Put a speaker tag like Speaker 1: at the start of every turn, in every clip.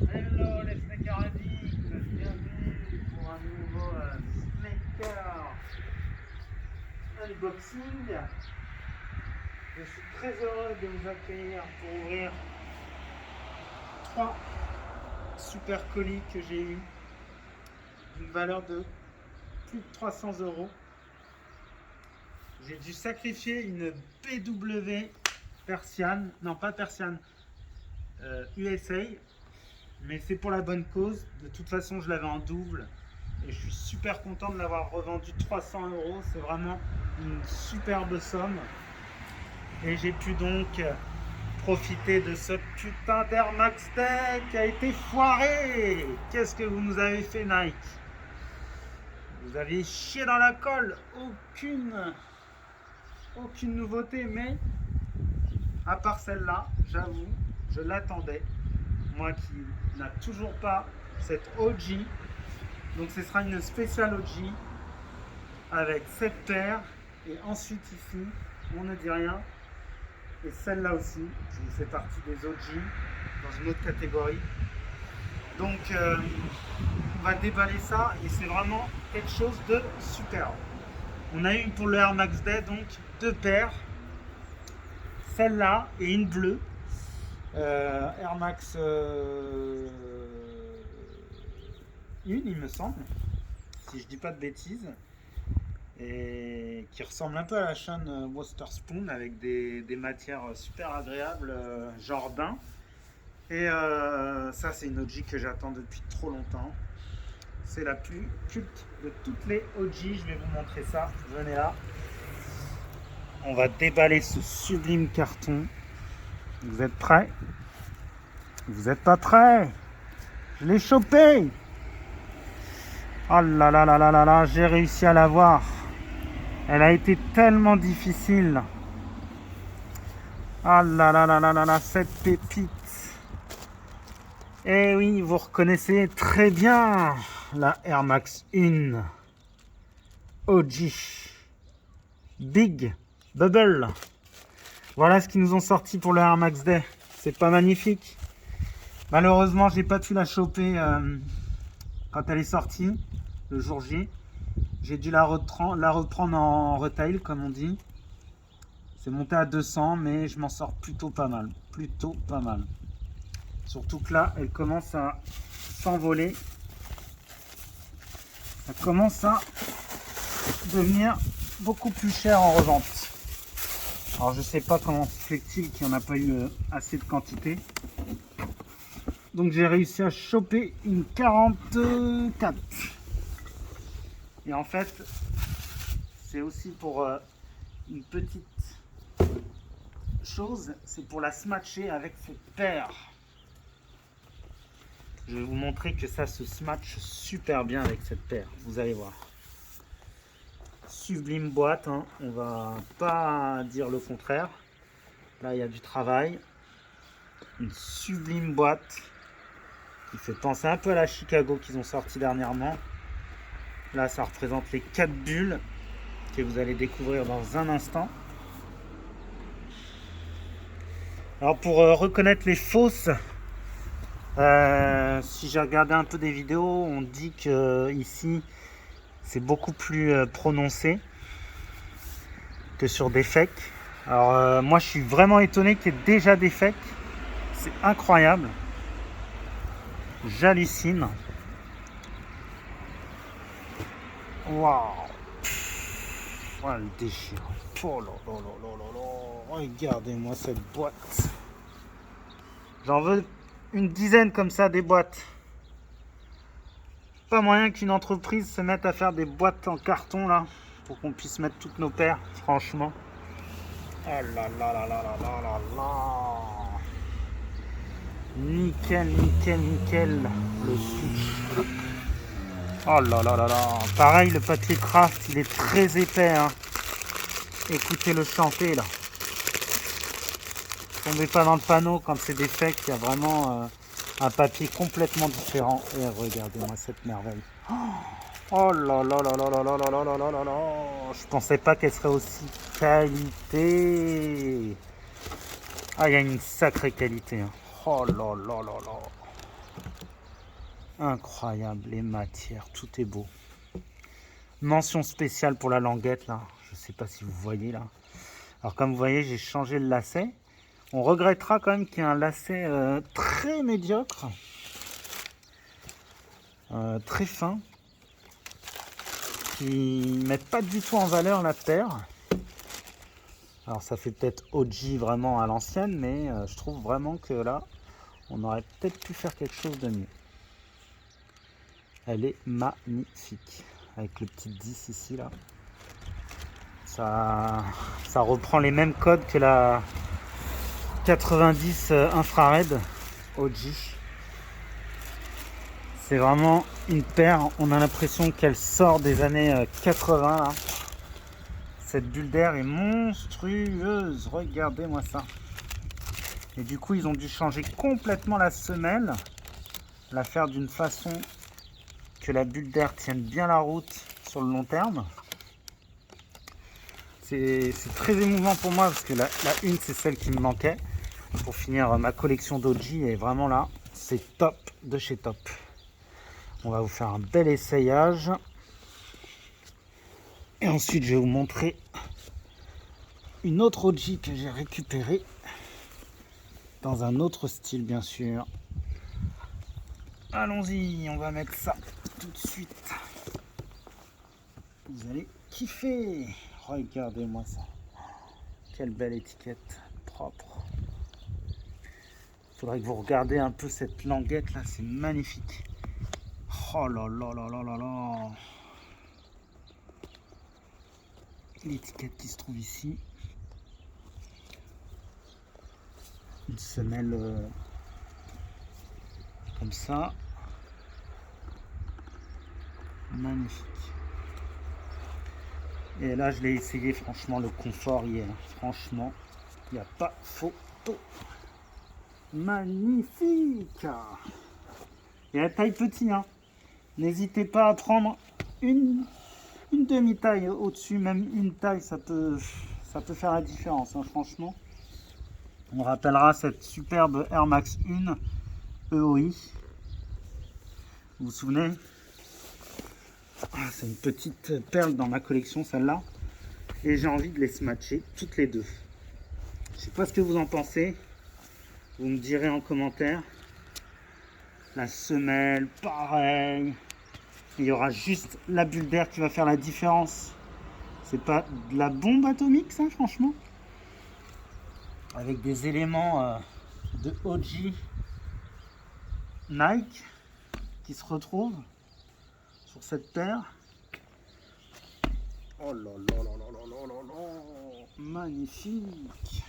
Speaker 1: Hello les Snaker addicts, bienvenue pour un nouveau Snaker unboxing. Je suis très heureux de vous accueillir pour ouvrir 3 super colis que j'ai eu d'une valeur de plus de 300 €. J'ai dû sacrifier une BW Persiane, non pas Persiane, USA. Mais c'est pour la bonne cause. De toute façon, je l'avais en double et je suis super content de l'avoir revendu 300 €. C'est vraiment une superbe somme. Et j'ai pu donc profiter de ce putain d'Air Max Day qui a été foiré. Qu'est-ce que vous nous avez fait, Nike? Vous aviez chié dans la colle. Aucune nouveauté, mais à part celle-là, j'avoue, je l'attendais. Moi qui n'a toujours pas cette OG, donc ce sera une spéciale OG avec cette paire, et ensuite ici on ne dit rien, et celle-là aussi qui fait partie des OG dans une autre catégorie. Donc on va déballer ça et c'est vraiment quelque chose de superbe. On a eu pour le Air Max Day donc 2 paires, celle-là et une bleue. Air Max 1, il me semble, si je dis pas de bêtises, et qui ressemble un peu à la chaîne Waterspoon avec des matières super agréables, genre daim. Et ça, c'est une OG que j'attends depuis trop longtemps. C'est la plus culte de toutes les OG. Je vais vous montrer ça. Venez là. On va déballer ce sublime carton. Vous êtes prêts? Vous n'êtes pas prêts? Je l'ai chopé! Oh là là là là là là, j'ai réussi à l'avoir. Elle a été tellement difficile. Ah là là là là là là, cette pépite. Eh oui, vous reconnaissez très bien la Air Max 1 OG Big Bubble. Voilà ce qu'ils nous ont sorti pour le Air Max Day. C'est pas magnifique? Malheureusement, j'ai pas pu la choper quand elle est sortie le jour J. J'ai dû la reprendre en retail, comme on dit. C'est monté à 200, mais je m'en sors plutôt pas mal. Plutôt pas mal. Surtout que là, elle commence à s'envoler. Elle commence à devenir beaucoup plus chère en revente. Alors je sais pas comment se fait-il qu'il n'y en a pas eu assez de quantité. Donc j'ai réussi à choper une 44. Et en fait, c'est aussi pour une petite chose, c'est pour la smatcher avec cette paire. Je vais vous montrer que ça se smatche super bien avec cette paire, vous allez voir. Sublime boîte, hein. On va pas dire le contraire. Là, il y a du travail. Une sublime boîte qui fait penser un peu à la Chicago qu'ils ont sorti dernièrement. Là, ça représente les 4 bulles que vous allez découvrir dans un instant. Alors, pour reconnaître les fausses, si j'ai regardé un peu des vidéos, on dit que ici c'est beaucoup plus prononcé que sur des fakes. Alors moi je suis vraiment étonné qu'il y ait déjà des fakes. C'est incroyable. J'hallucine. Waouh. Oh, le déchire. Oh là là là là là là. Regardez-moi cette boîte. J'en veux une dizaine comme ça, des boîtes. Pas moyen qu'une entreprise se mette à faire des boîtes en carton là, pour qu'on puisse mettre toutes nos paires, franchement. Oh là là là là là là là là. Nickel, nickel, nickel, le switch. Oh là là là là. Pareil, le papier craft, il est très épais, hein. Écoutez le chanter là. Tombez pas dans le panneau quand c'est des fakes, il y a vraiment un papier complètement différent. Et regardez-moi cette merveille. Oh là là là là là là là là là là là là. Je pensais pas qu'elle serait aussi qualité. Ah, il y a une sacrée qualité, hein. Oh là là là là. Incroyable, les matières, tout est beau. Mention spéciale pour la languette là, je sais pas si vous voyez là. Alors comme vous voyez, j'ai changé le lacet. On regrettera quand même qu'il y ait un lacet très médiocre, très fin, qui ne met pas du tout en valeur la terre. Alors ça fait peut-être OG vraiment à l'ancienne, mais je trouve vraiment que là, on aurait peut-être pu faire quelque chose de mieux. Elle est magnifique, avec le petit 10 ici là. Ça reprend les mêmes codes que la 90 infrared OG. C'est vraiment une paire, on a l'impression qu'elle sort des années 80 là. Cette bulle d'air est monstrueuse, regardez-moi ça. Et du coup ils ont dû changer complètement la semelle, la faire d'une façon que la bulle d'air tienne bien la route sur le long terme. C'est très émouvant pour moi parce que la une c'est celle qui me manquait pour finir ma collection d'OG et vraiment là c'est top de chez top. On va vous faire un bel essayage et ensuite je vais vous montrer une autre OG que j'ai récupérée dans un autre style bien sûr. Allons-y, on va mettre ça tout de suite. Vous allez kiffer. Regardez-moi ça. Quelle belle étiquette propre. Faudrait que vous regardiez un peu cette languette là, c'est magnifique. Oh là là là là là là. L'étiquette qui se trouve ici. Une semelle comme ça. Magnifique. Et là je l'ai essayé, franchement le confort y est. Franchement, il n'y a pas photo. Magnifique. Et la taille petit, hein. N'hésitez pas à prendre une demi-taille au-dessus, même une taille, ça peut faire la différence, hein, franchement. On rappellera cette superbe Air Max 1 EOI. Vous vous souvenez? C'est une petite perle dans ma collection, celle-là. Et j'ai envie de les smatcher toutes les deux. Je sais pas ce que vous en pensez. Vous me direz en commentaire. La semelle, pareil. Il y aura juste la bulle d'air qui va faire la différence. C'est pas de la bombe atomique, ça, franchement. Avec des éléments de OG Nike qui se retrouvent sur cette paire. Oh là là là là là là là là. Magnifique.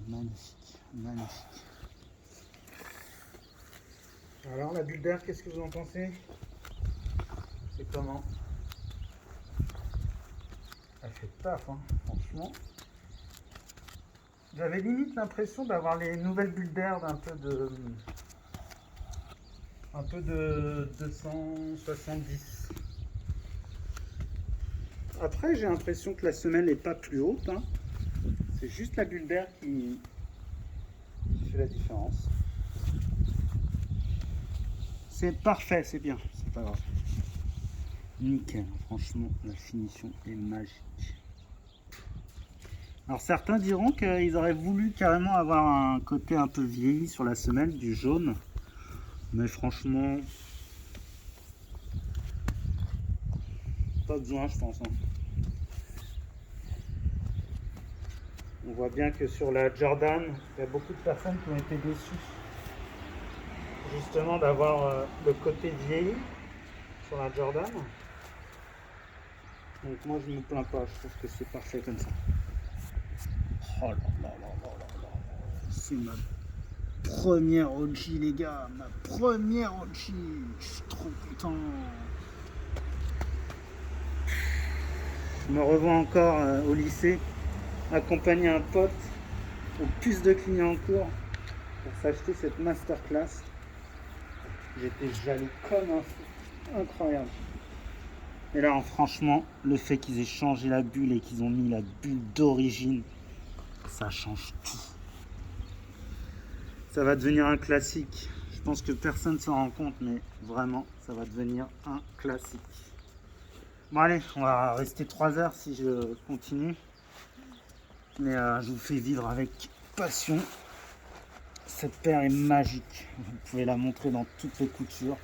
Speaker 1: Magnifique, magnifique. Alors la bulle d'air, qu'est-ce que vous en pensez? C'est comment? Elle fait taf, hein, franchement. J'avais limite l'impression d'avoir les nouvelles bulles d'air d'un peu de 270. Après j'ai l'impression que la semelle n'est pas plus haute, hein. C'est juste la bulle d'air qui fait la différence. C'est parfait, c'est bien, c'est pas grave. Nickel, franchement, la finition est magique. Alors certains diront qu'ils auraient voulu carrément avoir un côté un peu vieilli sur la semelle, du jaune. Mais franchement, pas besoin, je pense. Hein. On voit bien que sur la Jordan, il y a beaucoup de personnes qui ont été déçues. Justement d'avoir le côté vieilli sur la Jordan. Donc moi je ne me plains pas, je trouve que c'est parfait comme ça. Oh là là là là là là. C'est ma première OG les gars, ma première OG. Je suis trop content. Je me revois encore au lycée, accompagner un pote aux puces de Clignancourt pour s'acheter cette masterclass. J'étais jaloux comme un fou, incroyable. Et là, franchement, le fait qu'ils aient changé la bulle et qu'ils ont mis la bulle d'origine, ça change tout. Ça va devenir un classique. Je pense que personne ne s'en rend compte, mais vraiment, ça va devenir un classique. Bon allez, on va rester 3 heures si je continue. Mais je vous fais vivre avec passion. Cette paire est magique. Vous pouvez la montrer dans toutes les coutures.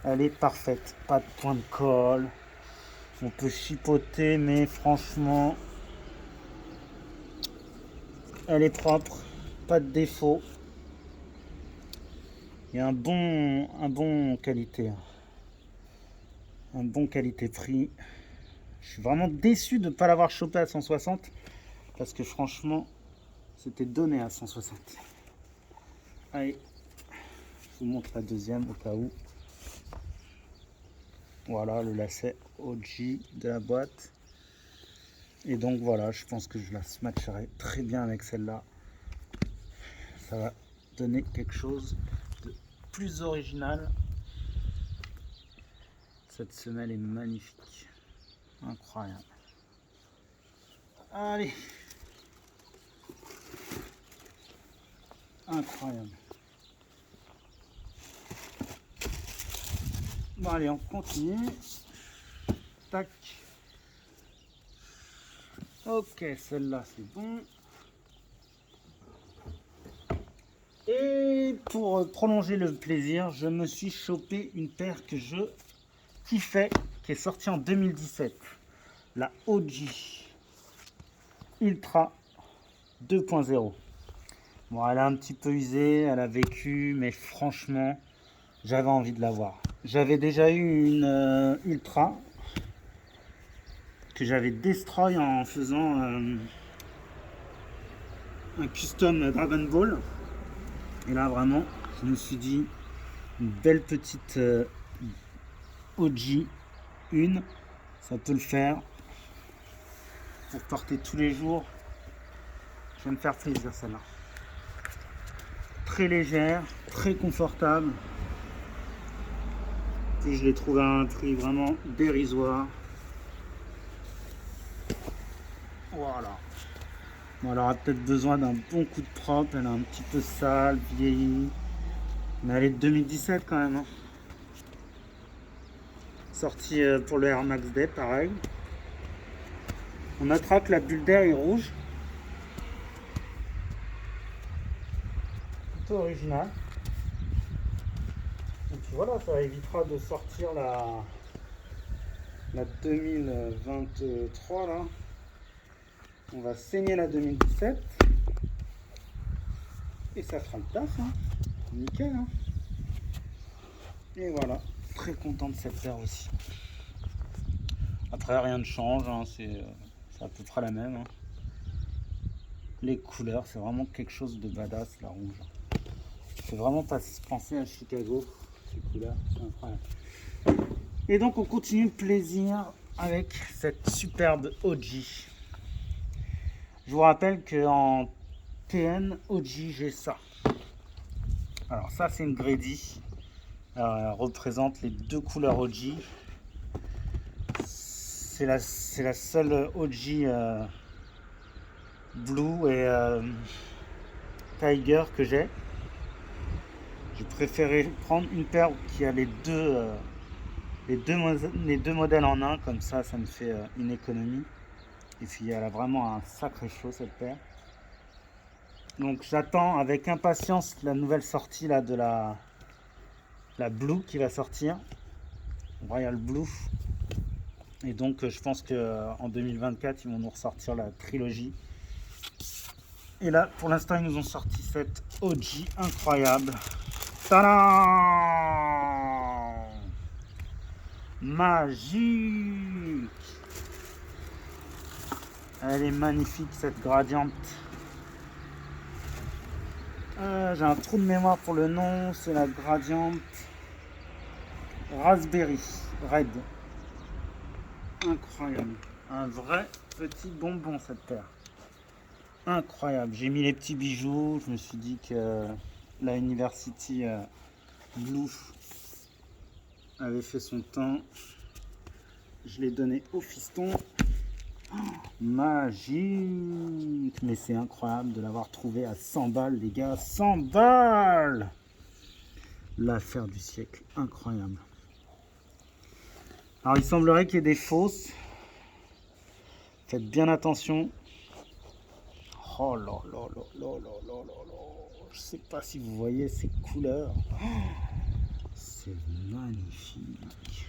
Speaker 1: Elle est parfaite. Pas de point de colle. On peut chipoter, mais franchement, elle est propre. Pas de défaut. Il y a un bon qualité. Un bon qualité-prix. Je suis vraiment déçu de ne pas l'avoir chopé à 160. Parce que franchement, c'était donné à 160. Allez, je vous montre la deuxième au cas où. Voilà le lacet OG de la boîte. Et donc voilà, je pense que je la matcherai très bien avec celle-là. Ça va donner quelque chose de plus original. Cette semelle est magnifique. Incroyable. Allez. Incroyable. Bon allez, on continue. Tac. Ok, celle-là c'est bon. Et pour prolonger le plaisir, je me suis chopé une paire que je kiffais, qui est sortie en 2017. La OG Ultra 2.0. Bon, elle est un petit peu usée, elle a vécu, mais franchement, j'avais envie de l'avoir. J'avais déjà eu une Ultra que j'avais destroy en faisant un custom Dragon Ball. Et là, vraiment, je me suis dit, une belle petite OG 1, ça peut le faire. Pour porter tous les jours, je vais me faire plaisir celle-là. Très légère, très confortable. Puis je l'ai trouvé à un prix vraiment dérisoire. Voilà. Bon, elle aura peut-être besoin d'un bon coup de propre. Elle est un petit peu sale, vieillie. Mais elle est de 2017 quand même. Hein. Sortie pour le Air Max Day, pareil. On notera que la bulle d'air est rouge. Plutôt original. Et puis voilà, ça évitera de sortir la 2023 là. On va saigner la 2017. Et ça fera le taf. Hein. Nickel. Hein. Et voilà. Très content de cette paire aussi. Après, rien ne change. Hein. C'est à peu près la même. Hein. Les couleurs, c'est vraiment quelque chose de badass, la rouge. C'est vraiment pas penser à Chicago. Ces couleurs, c'est incroyable. Et donc, on continue le plaisir avec cette superbe OG. Je vous rappelle qu'en TN OG, j'ai ça. Alors, ça, c'est une Grady. Alors, elle représente les deux couleurs OG. C'est la seule OG Blue et Tiger que j'ai. J'ai préféré prendre une paire qui a les deux modèles en un, comme ça me fait une économie. Et puis elle a vraiment un sacré show cette paire. Donc j'attends avec impatience la nouvelle sortie là, de la Blue qui va sortir. Royal Blue. Et donc je pense qu'en 2024 ils vont nous ressortir la trilogie. Et là pour l'instant ils nous ont sorti cette OG incroyable. Tadam! Magique! Elle est magnifique cette gradiente. J'ai un trou de mémoire pour le nom, c'est la gradiente Raspberry Red. Incroyable. Un vrai petit bonbon cette paire. Incroyable. J'ai mis les petits bijoux, je me suis dit que la University Blue avait fait son temps. Je l'ai donné au fiston. Oh, magique. Mais c'est incroyable de l'avoir trouvé à 100 balles les gars. 100 balles. L'affaire du siècle, incroyable. Alors il semblerait qu'il y ait des fausses. Faites bien attention. Oh là là là là là là là là. Je sais pas si vous voyez ces couleurs. Oh, c'est magnifique.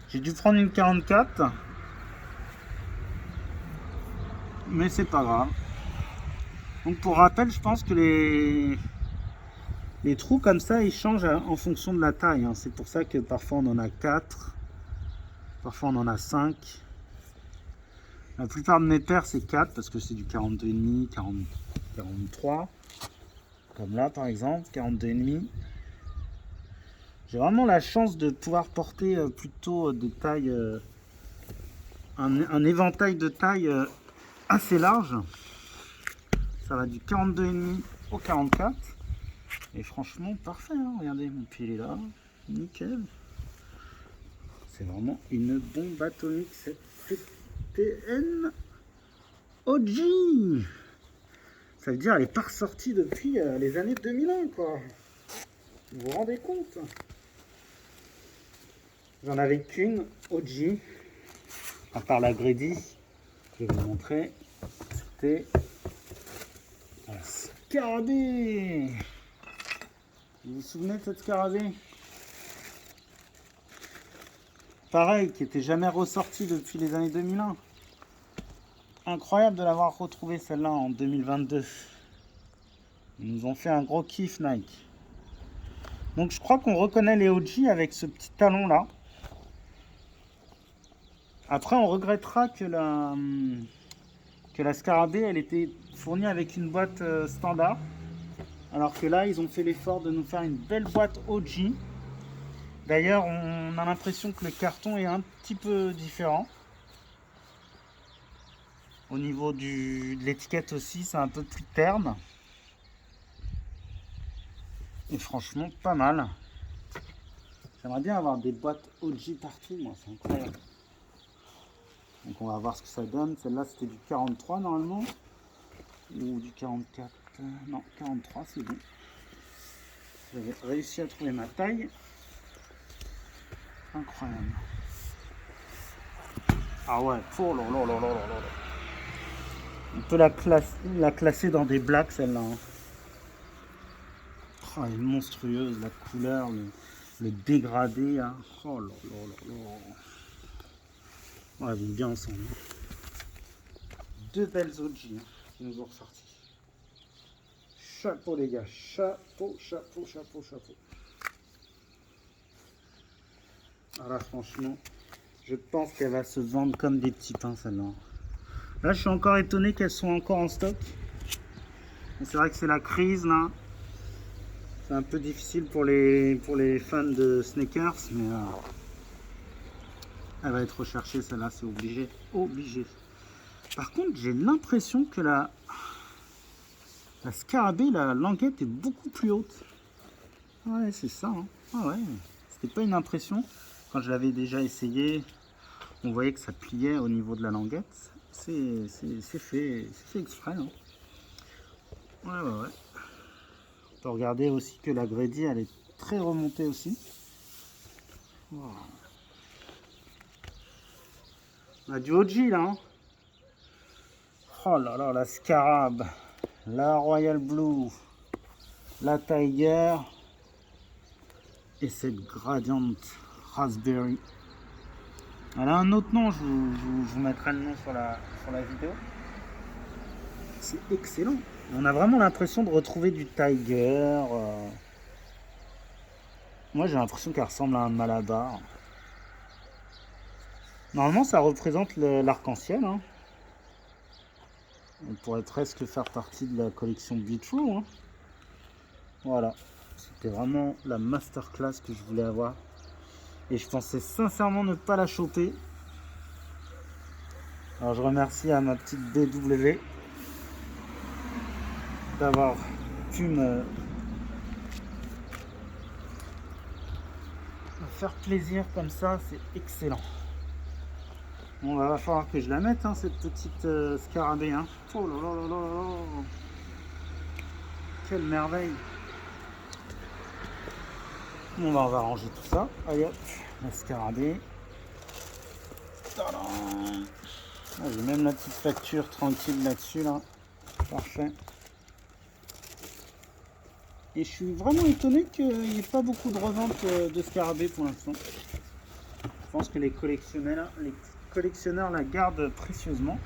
Speaker 1: J'ai dû prendre une 44. Mais c'est pas grave. Donc pour rappel, je pense que les trous comme ça, ils changent en fonction de la taille. C'est pour ça que parfois on en a 4. Parfois on en a 5. La plupart de mes paires c'est 4 parce que c'est du 42,5, 40, 43. Comme là par exemple, 42,5. J'ai vraiment la chance de pouvoir porter plutôt des tailles, un éventail de taille assez large. Ça va du 42,5 au 44. Et franchement parfait, hein. Regardez, mon pied est là. Nickel. C'est vraiment une bombe atomique cette TN OG. Ça veut dire elle est pas ressortie depuis les années 2001 quoi. Vous vous rendez compte? J'en avais qu'une OG, à part la Grady, je vais vous montrer. C'était la Scarabée. Vous vous souvenez de cette Scarabée? Pareil, qui n'était jamais ressortie depuis les années 2001. Incroyable de l'avoir retrouvée celle-là en 2022. Ils nous ont fait un gros kiff Nike. Donc je crois qu'on reconnaît les OG avec ce petit talon là. Après on regrettera que la Scarabée elle était fournie avec une boîte standard. Alors que là ils ont fait l'effort de nous faire une belle boîte OG. D'ailleurs on a l'impression que le carton est un petit peu différent. Au niveau de l'étiquette aussi c'est un peu plus terne. Et franchement pas mal. J'aimerais bien avoir des boîtes OG partout, moi c'est incroyable. Donc on va voir ce que ça donne. Celle-là c'était du 43 normalement. Ou du 44. Non, 43 c'est bon. J'avais réussi à trouver ma taille. Incroyable. Ah ouais, oh là là là là là là. On peut la classer dans des blacks celle-là. Hein. Oh, elle est monstrueuse, la couleur, le dégradé. Hein. Oh là là là là. Ouais, elles vont bien ensemble. Deux belles OG hein, qui nous ont ressorti. Chapeau les gars, chapeau, chapeau, chapeau, chapeau. Alors franchement, je pense qu'elle va se vendre comme des petits pains celle-là. Là, je suis encore étonné qu'elles sont encore en stock. C'est vrai que c'est la crise là. C'est un peu difficile pour les fans de sneakers, mais elle va être recherchée celle-là, c'est obligé. Obligé. Par contre, j'ai l'impression que la Scarabée, la languette est beaucoup plus haute. Ouais, c'est ça. Hein. Ah ouais, c'était pas une impression. Quand je l'avais déjà essayé, on voyait que ça pliait au niveau de la languette. C'est fait exprès. Hein. Ouais. On peut regarder aussi que la Grady, elle est très remontée aussi. Wow. On a du OG là. Hein. Oh là là, la Scarab, la Royal Blue, la Tiger et cette Gradient Raspberry. Elle a un autre nom, je vous mettrai le nom sur la vidéo. C'est excellent. On a vraiment l'impression de retrouver du Tiger. Moi j'ai l'impression qu'elle ressemble à un Malabar. Normalement ça représente l'arc-en-ciel. Hein. On pourrait presque faire partie de la collection Beatrue. Hein. Voilà. C'était vraiment la masterclass que je voulais avoir. Et je pensais sincèrement ne pas la choper. Alors je remercie à ma petite BW d'avoir pu me faire plaisir comme ça, c'est excellent. Bon, va falloir que je la mette, hein, cette petite Scarabée. Hein. Oh là là là là là. Quelle merveille. Bon, bah, on va ranger tout ça. Allez hop, la scarabée. Tadam. Ah, j'ai même la petite facture tranquille là-dessus, là. Parfait. Et je suis vraiment étonné qu'il n'y ait pas beaucoup de revente de scarabées pour l'instant. Je pense que les collectionneurs la gardent précieusement.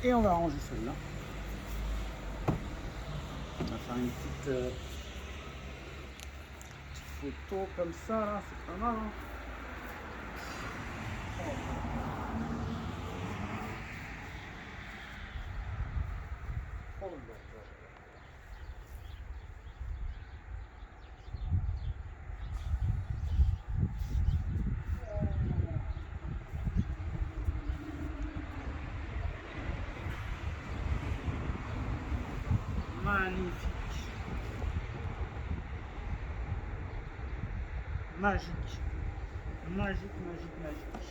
Speaker 1: Et on va ranger celle-là. On va faire une petite photo comme ça, là. C'est pas mal, hein. Oh là là. Magnifique. Magique. Magique, magique, magique.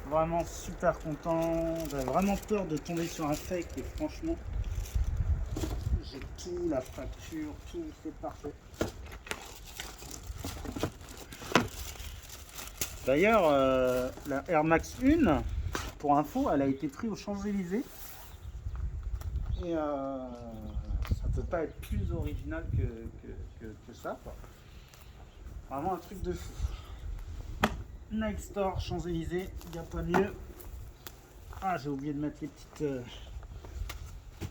Speaker 1: Vraiment super content. J'avais vraiment peur de tomber sur un fake et franchement, j'ai tout, la facture, tout, c'est parfait. D'ailleurs, la Air Max 1, pour info, elle a été prise aux Champs-Élysées. Et ça peut pas être plus original que ça, quoi. Vraiment un truc de fou. Nike Store, Champs-Élysées, il n'y a pas mieux. Ah, j'ai oublié de mettre les petites...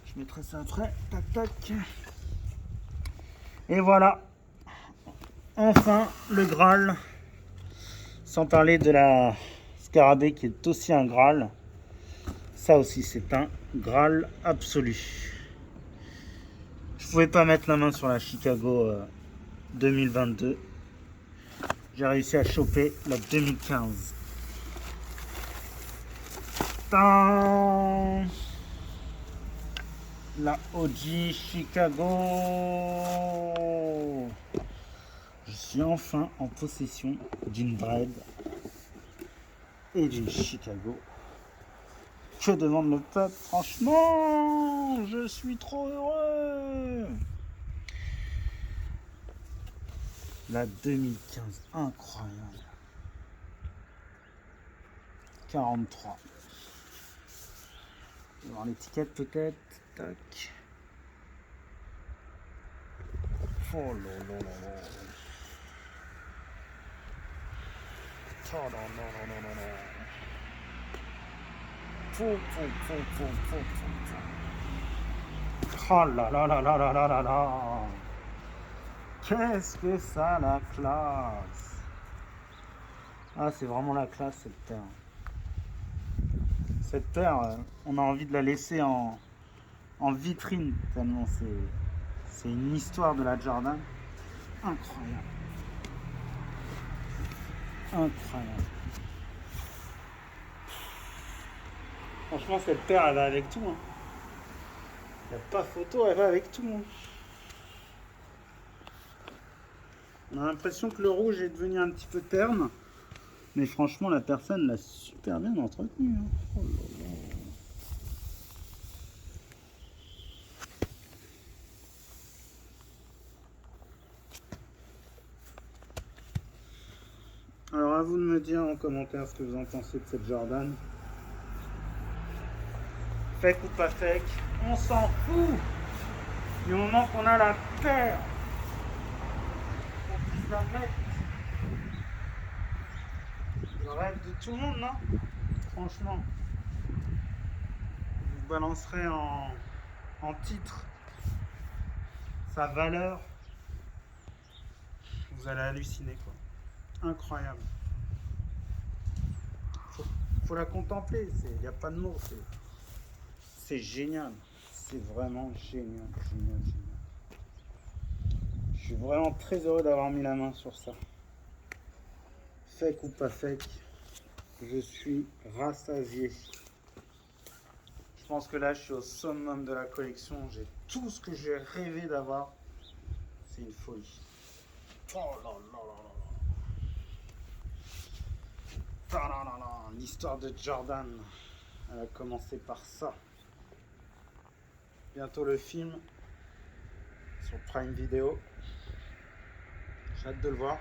Speaker 1: je mettrai ça après. Tac, tac. Et voilà. Enfin, le Graal. Sans parler de la scarabée qui est aussi un Graal. Ça aussi, c'est un Graal absolu. Je pouvais pas mettre la main sur la Chicago 2022. J'ai réussi à choper la 2015. Tadam! La OG Chicago. Je suis enfin en possession d'une Dread et d'une Chicago. Que demande le peuple? Franchement, je suis trop heureux. La 2015, incroyable. 43. On va voir l'étiquette peut-être. Tac. Oh là là là là. Oh là là là là là. Oh là là là là là là là là. Qu'est-ce que ça la classe. Ah, c'est vraiment la classe cette paire. Cette paire, on a envie de la laisser en vitrine tellement c'est une histoire de la Jordan. Incroyable. Incroyable. Franchement, cette paire, elle va avec tout. Hein. Il n'y a pas photo, elle va avec tout. Hein. On a l'impression que le rouge est devenu un petit peu terne. Mais franchement, la personne l'a super bien entretenu. Hein. Oh là là. Alors, à vous de me dire en commentaire ce que vous en pensez de cette Jordan. Fake ou pas fake, on s'en fout. Du moment qu'on a la paire, on puisse la mettre. Le rêve de tout le monde, non? Franchement, je vous balancerai en titre sa valeur. Vous allez halluciner, quoi. Incroyable. Faut la contempler, il n'y a pas de mots. C'est génial. C'est vraiment génial, génial, génial. Je suis vraiment très heureux d'avoir mis la main sur ça. Fake ou pas fake, je suis rassasié. Je pense que là, je suis au summum de la collection. J'ai tout ce que j'ai rêvé d'avoir. C'est une folie. Oh là là là là là. L'histoire de Jordan, elle a commencé par ça. Bientôt le film sur Prime Video. J'ai hâte de le voir.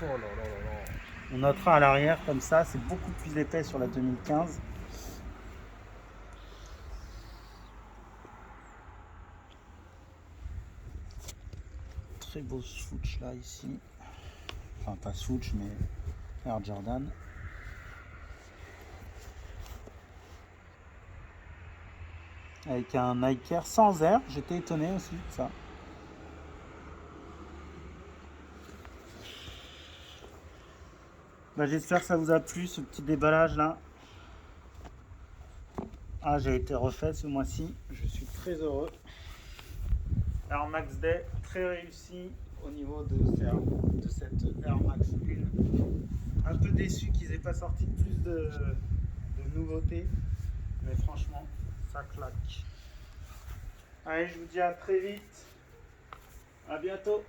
Speaker 1: Oh là là là là. On notera à l'arrière comme ça, c'est beaucoup plus épais sur la 2015. Très beau swoosh là ici. Enfin pas swoosh mais Air Jordan. Avec un Nike Air sans air, j'étais étonné aussi de ça. Bah, j'espère que ça vous a plu ce petit déballage là. Ah, j'ai été refait ce mois-ci, je suis très heureux. Air Max Day, très réussi au niveau de cette Air Max 1. Un peu déçu qu'ils aient pas sorti plus de nouveautés, mais franchement, ça claque. Allez, je vous dis à très vite, à bientôt.